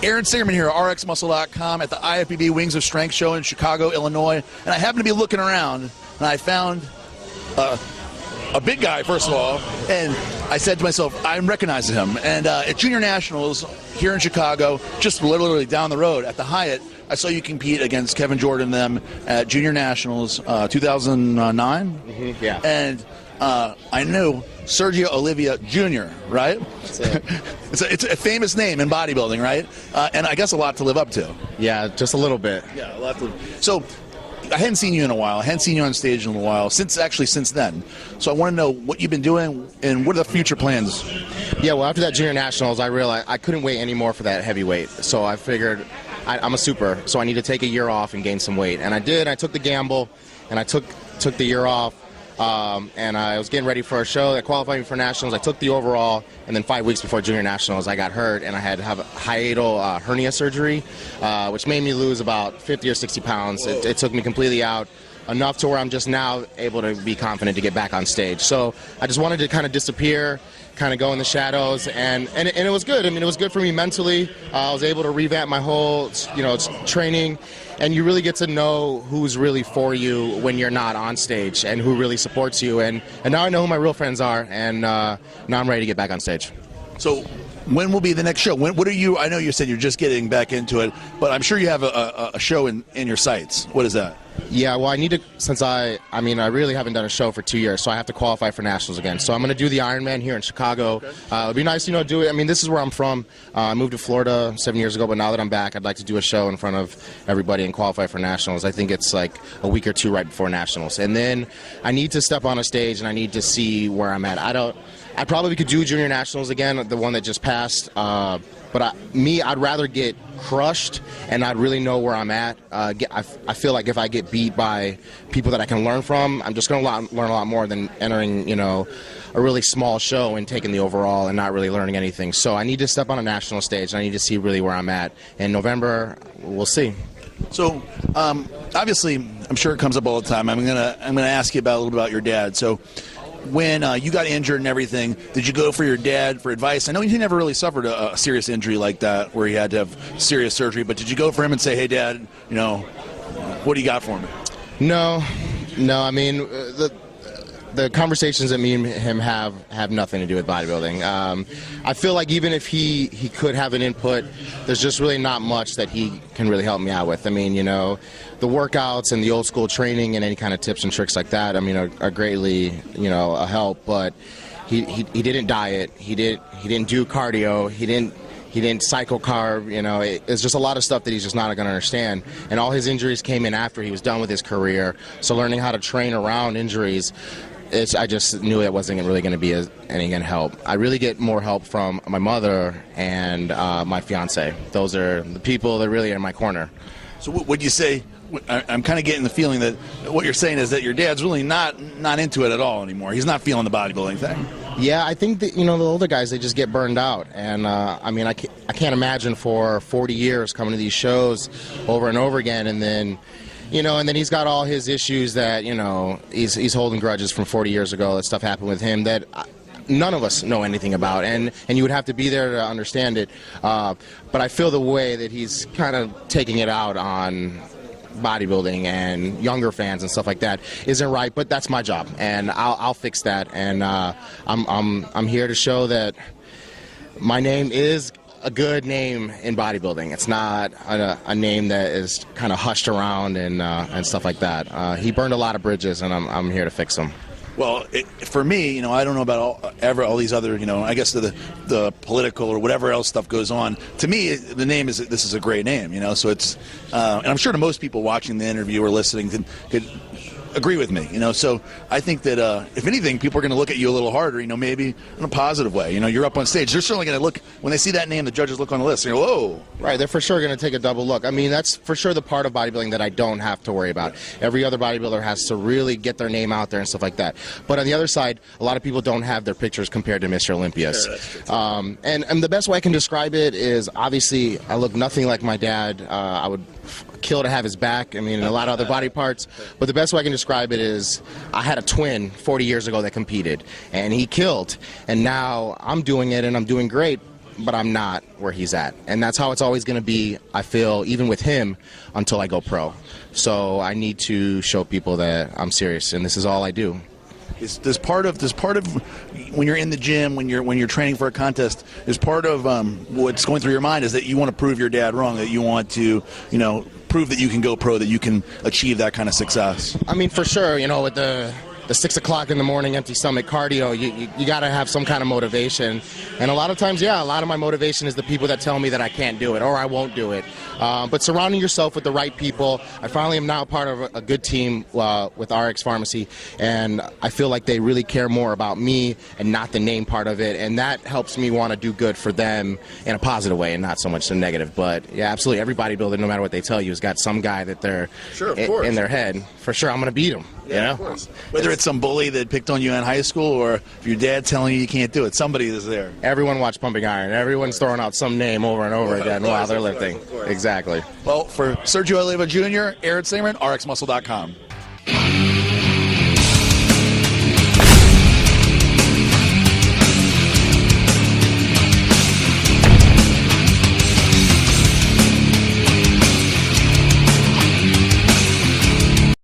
Aaron Singerman here at RxMuscle.com at the IFBB Wings of Strength show in Chicago, Illinois. And I happened to be looking around, and I found a big guy, first of all. And I said to myself, I'm recognizing him. And at Junior Nationals here in Chicago, just literally down the road at the Hyatt, I saw you compete against Kevin Jordan and them at Junior Nationals 2009. Mm-hmm, yeah. And I knew Sergio Oliva Jr., right? It's a famous name in bodybuilding, right? And I guess a lot to live up to. Yeah, just a little bit. Yeah, a lot to So I hadn't seen you in a while. I hadn't seen you on stage in a while, since then. So I want to know what you've been doing and what are the future plans? Yeah, well, after that Junior Nationals, I realized I couldn't wait anymore for that heavyweight. So I figured I'm a super, so I need to take a year off and gain some weight. And I did. I took the gamble, and I took the year off. And I was getting ready for a show that qualified me for Nationals. I took the overall, and then 5 weeks before Junior Nationals, I got hurt, and I had to have a hiatal hernia surgery, which made me lose about 50 or 60 pounds. It took me completely out, enough to where I'm just now able to be confident to get back on stage. So I just wanted to kind of disappear, kind of go in the shadows, and it was good. I mean, it was good for me mentally. I was able to revamp my whole, training, and you really get to know who's really for you when you're not on stage and who really supports you. And now I know who my real friends are, and now I'm ready to get back on stage. So when will be the next show? What are you? I know you said you're just getting back into it, but I'm sure you have a show in your sights. What is that? Yeah, well, I need to, since I really haven't done a show for 2 years, so I have to qualify for Nationals again. So I'm going to do the Ironman here in Chicago. Okay. It'd be nice, do it. I mean, this is where I'm from. I moved to Florida 7 years ago, but now that I'm back, I'd like to do a show in front of everybody and qualify for Nationals. I think it's like a week or two right before Nationals. And then I need to step on a stage, and I need to see where I'm at. I probably could do Junior Nationals again, the one that just passed. But I'd rather get crushed, and I'd really know where I'm at. I feel like if I get beat by people that I can learn from, I'm just going to learn a lot more than entering, a really small show and taking the overall and not really learning anything. So I need to step on a national stage, and I need to see really where I'm at. In November, we'll see. So obviously, I'm sure it comes up all the time. I'm gonna ask you a little bit about your dad. So when you got injured and everything, did you go for your dad for advice? I know he never really suffered a serious injury like that where he had to have serious surgery, but did you go for him and say, hey, Dad, what do you got for me? No. I mean, the conversations that me and him have nothing to do with bodybuilding. I feel like even if he could have an input, there's just really not much that he can really help me out with. I mean, the workouts and the old school training and any kind of tips and tricks like that, I mean, are greatly, a help. But he didn't diet. He didn't do cardio. He didn't cycle carb. It's just a lot of stuff that he's just not going to understand. And all his injuries came in after he was done with his career. So learning how to train around injuries, I just knew it wasn't really going to be any help. I really get more help from my mother and my fiance. Those are the people that really are in my corner. So what would you say? I'm kind of getting the feeling that what you're saying is that your dad's really not into it at all anymore. He's not feeling the bodybuilding thing. Yeah, I think that the older guys, they just get burned out, and I mean I can't imagine for 40 years coming to these shows over and over again, and then. And then he's got all his issues that, he's holding grudges from 40 years ago. That stuff happened with him that none of us know anything about. And you would have to be there to understand it. But I feel the way that he's kind of taking it out on bodybuilding and younger fans and stuff like that isn't right. But that's my job, and I'll fix that. And I'm here to show that my name is a good name in bodybuilding. It's not a name that is kind of hushed around and stuff like that. He burned a lot of bridges, and I'm here to fix them. Well, for me, I don't know about all these other, I guess the political or whatever else stuff goes on. To me, the name this is a great name, so it's, and I'm sure to most people watching the interview or listening could agree with me, so I think that if anything, people are going to look at you a little harder, maybe in a positive way. You're up on stage. They're certainly going to look, when they see that name, the judges look on the list and go, whoa. Right, they're for sure going to take a double look. I mean, that's for sure the part of bodybuilding that I don't have to worry about. Every other bodybuilder has to really get their name out there and stuff like that. But on the other side, a lot of people don't have their pictures compared to Mr. Olympias. Sure, and the best way I can describe it is, obviously, I look nothing like my dad. I would kill to have his back, and a lot of other body parts, but the best way I can describe it is I had a twin 40 years ago that competed, and he killed, and now I'm doing it, and I'm doing great, but I'm not where he's at. And that's how it's always going to be, I feel, even with him, until I go pro. So I need to show people that I'm serious, and this is all I do. Does part of when you're in the gym, when you're training for a contest, is part of what's going through your mind is that you want to prove your dad wrong, that you want to, prove that you can go pro, that you can achieve that kind of success? I mean, for sure, with the 6 o'clock in the morning empty stomach cardio, you got to have some kind of motivation. And a lot of times, a lot of my motivation is the people that tell me that I can't do it or I won't do it. But surrounding yourself with the right people, I finally am now part of a good team with RX Pharmacy, and I feel like they really care more about me and not the name part of it, and that helps me want to do good for them in a positive way and not so much the negative. But yeah, absolutely, every bodybuilder, no matter what they tell you, has got some guy that they're in their head. For sure, I'm going to beat him. Yeah, of course. Whether it's some bully that picked on you in high school or if your dad telling you can't do it, somebody is there. Everyone watched Pumping Iron. Everyone's throwing out some name over and over again while they're lifting. Exactly. Well, for Sergio Oliva Jr., Aaron Samerman, rxmuscle.com.